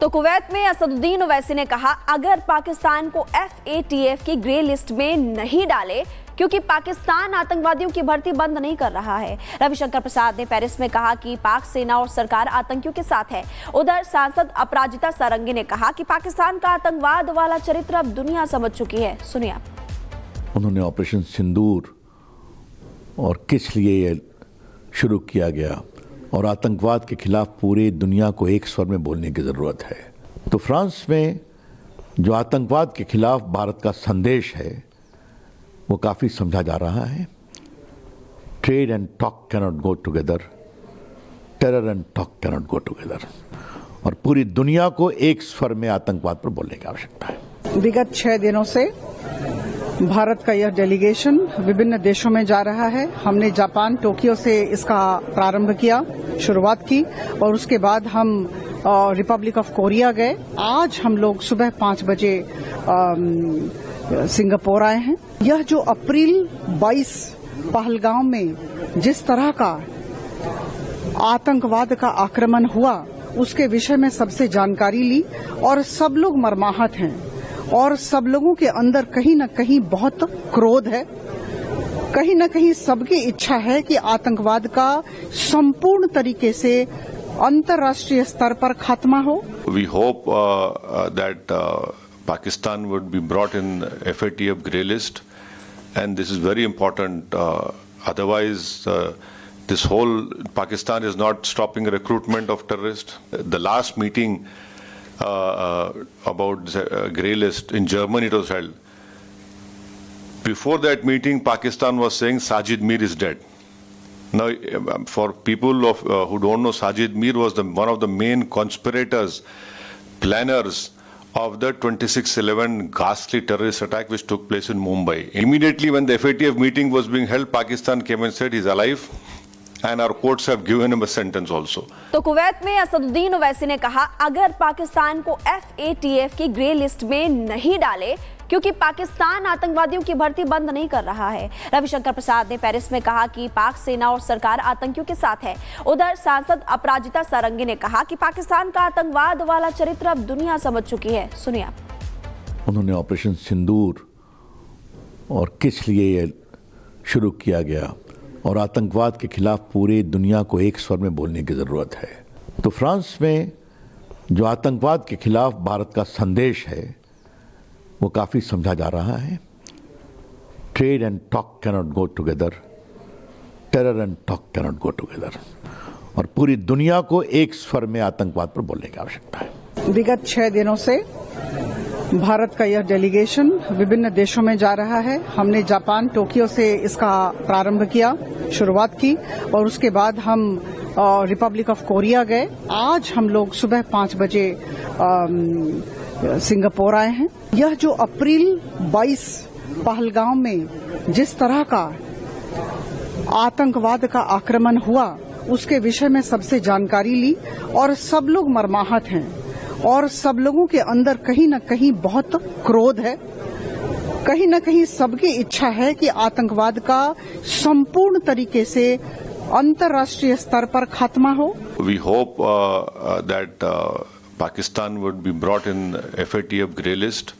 तो कुवैत में असदुद्दीन ओवैसी ने कहा, अगर पाकिस्तान को FATF की ग्रे लिस्ट में नहीं डाले क्योंकि पाकिस्तान आतंकवादियों की भर्ती बंद नहीं कर रहा है। रविशंकर प्रसाद ने पेरिस में कहा कि पाक सेना और सरकार आतंकियों के साथ है। उधर सांसद अपराजिता सारंगी ने कहा कि पाकिस्तान का आतंकवाद वाला चरित्र अब दुनिया समझ चुकी है। सुनिए आप। उन्होंने ऑपरेशन सिंदूर और किस लिए ये शुरू किया गया और आतंकवाद के खिलाफ पूरी दुनिया को एक स्वर में बोलने की ज़रूरत है। तो फ्रांस में जो आतंकवाद के खिलाफ भारत का संदेश है वो काफ़ी समझा जा रहा है। Trade and talk cannot go together, terror and talk cannot go together, और पूरी दुनिया को एक स्वर में आतंकवाद पर बोलने की आवश्यकता है। विगत 6 दिनों से भारत का यह डेलीगेशन विभिन्न देशों में जा रहा है। हमने जापान टोक्यो से इसका प्रारंभ किया, शुरुआत की, और उसके बाद हम रिपब्लिक ऑफ कोरिया गए। आज हम लोग सुबह 5 बजे सिंगापुर आए हैं। यह जो अप्रैल 22 पहलगाम में जिस तरह का आतंकवाद का आक्रमण हुआ उसके विषय में सबसे जानकारी ली और सब लोग मर्माहत हैं और सब लोगों के अंदर कहीं न कहीं बहुत क्रोध है। कहीं न कहीं सबकी इच्छा है कि आतंकवाद का संपूर्ण तरीके से अंतर्राष्ट्रीय स्तर पर खात्मा हो। We hope that Pakistan would be brought in FATF grey list, and this is very important. Otherwise, this whole Pakistan is not stopping recruitment of terrorists. The last meeting about grey list in Germany it was held. Before that meeting, Pakistan was saying Sajid Mir is dead. Now, for people who don't know, Sajid Mir was one of the main conspirators, planners of the 26/11 ghastly terrorist attack which took place in Mumbai. Immediately when the FATF meeting was being held, Pakistan came and said he's alive. And our courts have given him a sentence also. तो Kuwait में असदुद्दीन ओवैसी ने कहा, अगर पाकिस्तान को FATF की grey list में नहीं डाले क्योंकि पाकिस्तान आतंकवादियों की भर्ती बंद नहीं कर रहा है। रविशंकर प्रसाद ने पेरिस में कहा कि पाक सेना और सरकार आतंकियों के साथ है। उधर सांसद अपराजिता सारंगी ने कहा कि पाकिस्तान का आतंकवाद वाला चरित्र अब दुनिया समझ चुकी है। सुनिए आप। उन्होंने ऑपरेशन सिंदूर और किस लिए ये शुरू किया गया और आतंकवाद के खिलाफ पूरी दुनिया को एक स्वर में बोलने की ज़रूरत है। तो फ्रांस में जो आतंकवाद के खिलाफ भारत का संदेश है वो काफ़ी समझा जा रहा है। Trade and talk cannot go together, terror and talk cannot go together, और पूरी दुनिया को एक स्वर में आतंकवाद पर बोलने की आवश्यकता है। विगत 6 दिनों से भारत का यह डेलीगेशन विभिन्न देशों में जा रहा है। हमने जापान टोक्यो से इसका प्रारंभ किया, शुरुआत की, और उसके बाद हम रिपब्लिक ऑफ कोरिया गए। आज हम लोग सुबह 5 बजे सिंगापुर आए हैं। यह जो अप्रैल 22 पहलगाम में जिस तरह का आतंकवाद का आक्रमण हुआ उसके विषय में सबसे जानकारी ली और सब लोग मर्माहत हैं और सब लोगों के अंदर कहीं न कहीं बहुत क्रोध है। कहीं न कहीं सबकी इच्छा है कि आतंकवाद का संपूर्ण तरीके से अंतर्राष्ट्रीय स्तर पर खात्मा हो। We hope that Pakistan would be brought in FATF grey list,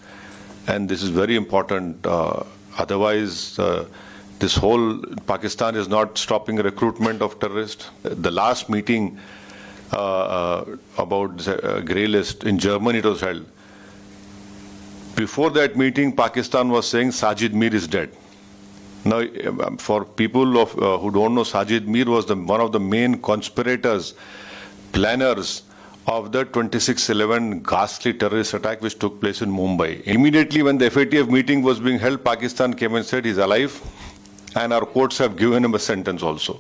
and this is very important. Otherwise, this whole Pakistan is not stopping recruitment of terrorists. The last meeting about grey list in Germany it was held. Before that meeting, Pakistan was saying Sajid Mir is dead. Now, for people who don't know, Sajid Mir was one of the main conspirators, planners of the 26/11 ghastly terrorist attack which took place in Mumbai. Immediately when the FATF meeting was being held, Pakistan came and said he's alive, and our courts have given him a sentence also.